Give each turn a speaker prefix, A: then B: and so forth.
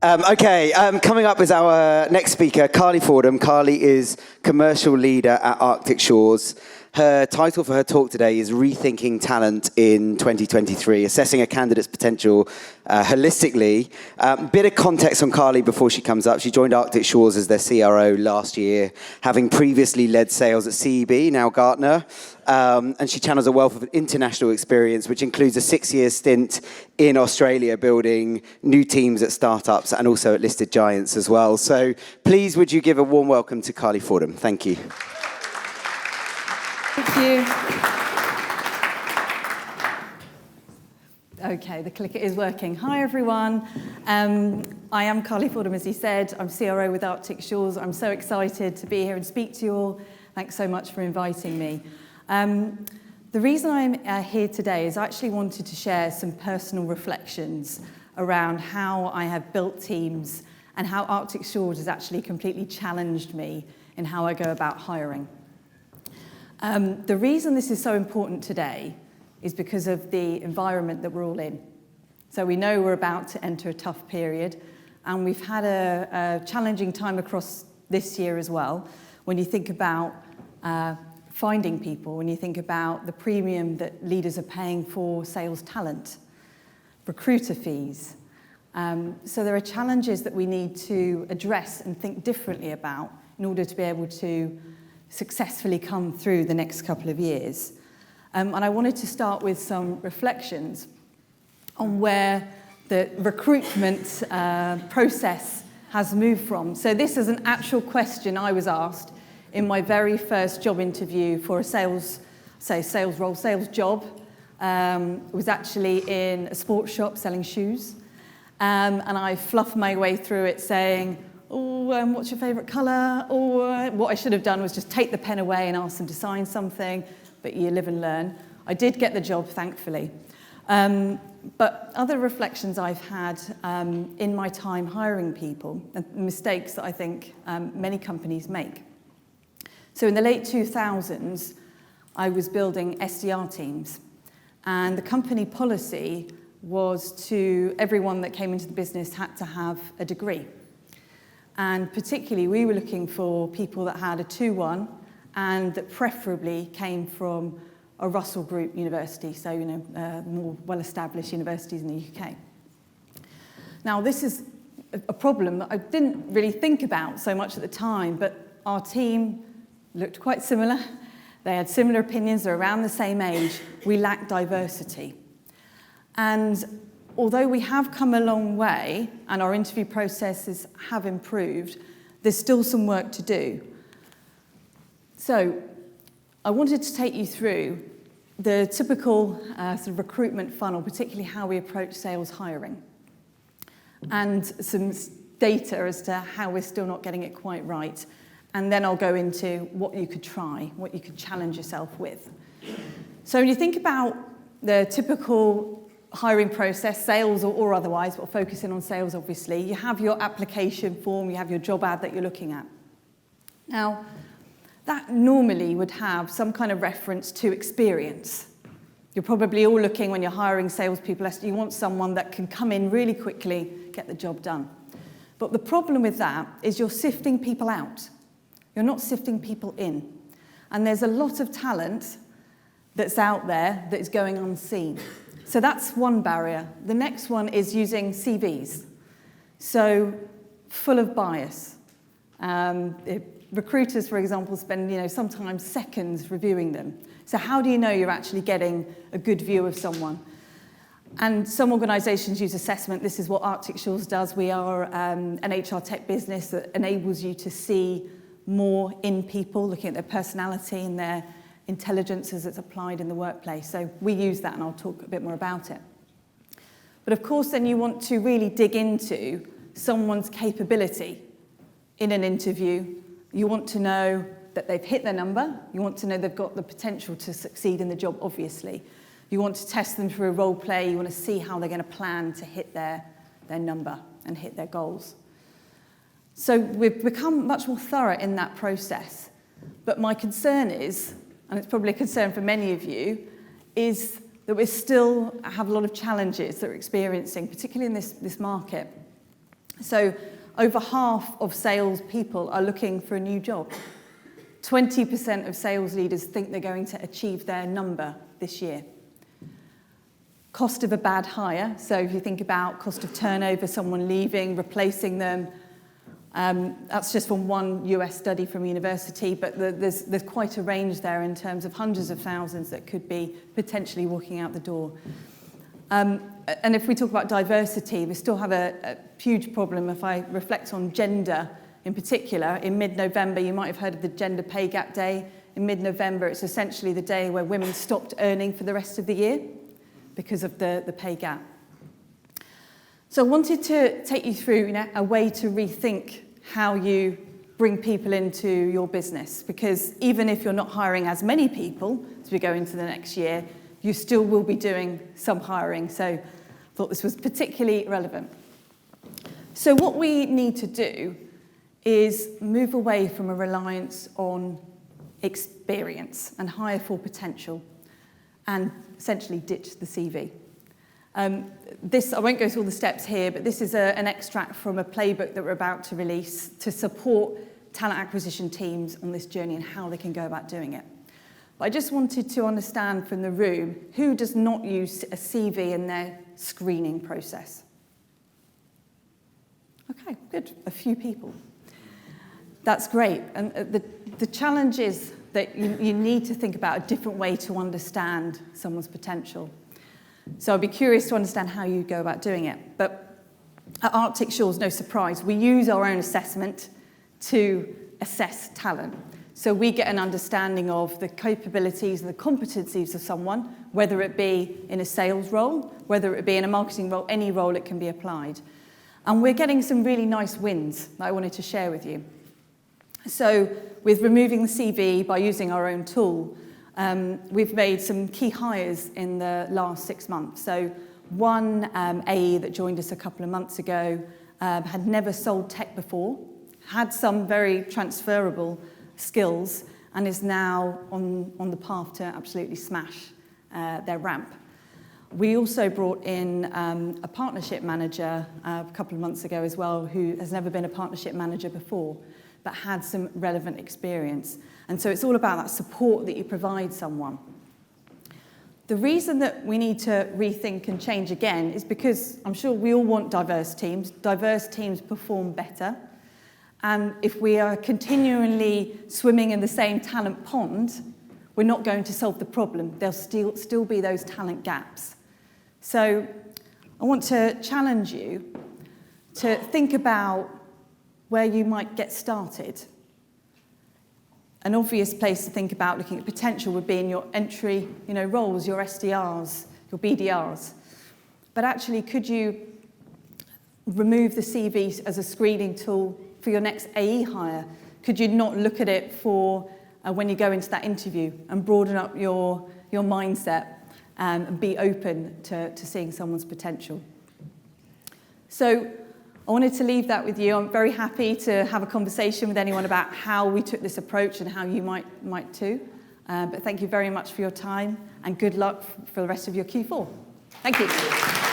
A: Coming up is our next speaker, Carly Fordham. Carly is commercial leader at Arctic Shores. Her title for her talk today is Rethinking Talent in 2023, assessing a candidate's potential holistically. Bit of context on Carly before she comes up. She joined Arctic Shores as their CRO last year, having previously led sales at CEB, now Gartner. And she channels a wealth of international experience, which includes a 6-year stint in Australia building new teams at startups and also at listed giants as well. So please, would you give a warm welcome to Carly Fordham? Thank you.
B: Thank you. Okay, the clicker is working. Hi, everyone. I am Carly Fordham, as he said. I'm CRO with Arctic Shores. I'm so excited to be here and speak to you all. Thanks so much for inviting me. The reason I'm here today is I actually wanted to share some personal reflections around how I have built teams and how Arctic Shores has actually completely challenged me in how I go about hiring. The reason this is so important today is because of the environment that we're all in. So we know we're about to enter a tough period, and we've had a challenging time across this year as well. When you think about finding people, when you think about the premium that leaders are paying for sales talent, recruiter fees. So there are challenges that we need to address and think differently about in order to be able to successfully come through the next couple of years. And I wanted to start with some reflections on where the recruitment process has moved from. So this is an actual question I was asked in my very first job interview for a sales job. It was actually in a sports shop selling shoes. And I fluffed my way through it saying, what's your favourite colour? Or what I should have done was just take the pen away and ask them to sign something, but you live and learn. I did get the job, thankfully. But other reflections I've had in my time hiring people, and mistakes that I think many companies make. So in the late 2000s, I was building SDR teams, and the company policy was to everyone that came into the business had to have a degree. And particularly, we were looking for people that had a 2-1 and that preferably came from a Russell Group university, so more well-established universities in the UK. Now, this is a problem that I didn't really think about so much at the time, but our team looked quite similar. They had similar opinions, they're around the same age. We lacked diversity. And although we have come a long way and our interview processes have improved, there's still some work to do. So I wanted to take you through the typical sort of recruitment funnel, particularly how we approach sales hiring, and some data as to how we're still not getting it quite right. And then I'll go into what you could try, what you could challenge yourself with. So when you think about the typical hiring process, sales or otherwise, but focusing on sales, obviously, you have your application form, you have your job ad that you're looking at. Now, that normally would have some kind of reference to experience. You're probably all looking, when you're hiring salespeople, you want someone that can come in really quickly, get the job done. But the problem with that is you're sifting people out. You're not sifting people in. And there's a lot of talent that's out there that is going unseen. So that's one barrier. The next one is using CVs. So full of bias. Recruiters, for example, spend sometimes seconds reviewing them. So how do you know you're actually getting a good view of someone? And some organisations use assessment. This is what Arctic Shores does. We are an HR tech business that enables you to see more in people, looking at their personality and their intelligence as it's applied in the workplace. So we use that, and I'll talk a bit more about it. But of course, then you want to really dig into someone's capability in an interview. You want to know that they've hit their number. You want to know they've got the potential to succeed in the job, obviously. You want to test them through a role play. You want to see how they're going to plan to hit their number and hit their goals. So we've become much more thorough in that process. But my concern is, and it's probably a concern for many of you, is that we still have a lot of challenges that we're experiencing, particularly in this market. So over half of salespeople are looking for a new job. 20% of sales leaders think they're going to achieve their number this year. Cost of a bad hire, so if you think about cost of turnover, someone leaving, replacing them, that's just from one US study from a university, but there's quite a range there in terms of hundreds of thousands that could be potentially walking out the door. And if we talk about diversity, we still have a huge problem. If I reflect on gender in particular, in mid-November, you might have heard of the Gender Pay Gap Day. In mid-November, it's essentially the day where women stopped earning for the rest of the year because of the pay gap. So I wanted to take you through a way to rethink how you bring people into your business, because even if you're not hiring as many people as we go into the next year, you still will be doing some hiring. So I thought this was particularly relevant. So what we need to do is move away from a reliance on experience and hire for potential and essentially ditch the CV. This, I won't go through all the steps here, but this is an extract from a playbook that we're about to release to support talent acquisition teams on this journey and how they can go about doing it. But I just wanted to understand from the room, who does not use a CV in their screening process? Okay, good, a few people. That's great, and the challenge is that you need to think about a different way to understand someone's potential. So I'd be curious to understand how you go about doing it. But at Arctic Shores, no surprise, we use our own assessment to assess talent. So we get an understanding of the capabilities and the competencies of someone, whether it be in a sales role, whether it be in a marketing role, any role it can be applied. And we're getting some really nice wins that I wanted to share with you. So with removing the CV by using our own tool, we've made some key hires in the last 6 months. So one AE that joined us a couple of months ago had never sold tech before, had some very transferable skills, and is now on the path to absolutely smash their ramp. We also brought in a partnership manager a couple of months ago as well, who has never been a partnership manager before, but had some relevant experience. And so it's all about that support that you provide someone. The reason that we need to rethink and change again is because I'm sure we all want diverse teams. Diverse teams perform better. And if we are continually swimming in the same talent pond, we're not going to solve the problem. There'll still be those talent gaps. So I want to challenge you to think about where you might get started. An obvious place to think about looking at potential would be in your entry, roles, your SDRs, your BDRs. But actually, could you remove the CV as a screening tool for your next AE hire? Could you not look at it for when you go into that interview and broaden up your mindset and be open to seeing someone's potential? So I wanted to leave that with you. I'm very happy to have a conversation with anyone about how we took this approach and how you might too. But thank you very much for your time, and good luck for the rest of your Q4. Thank you.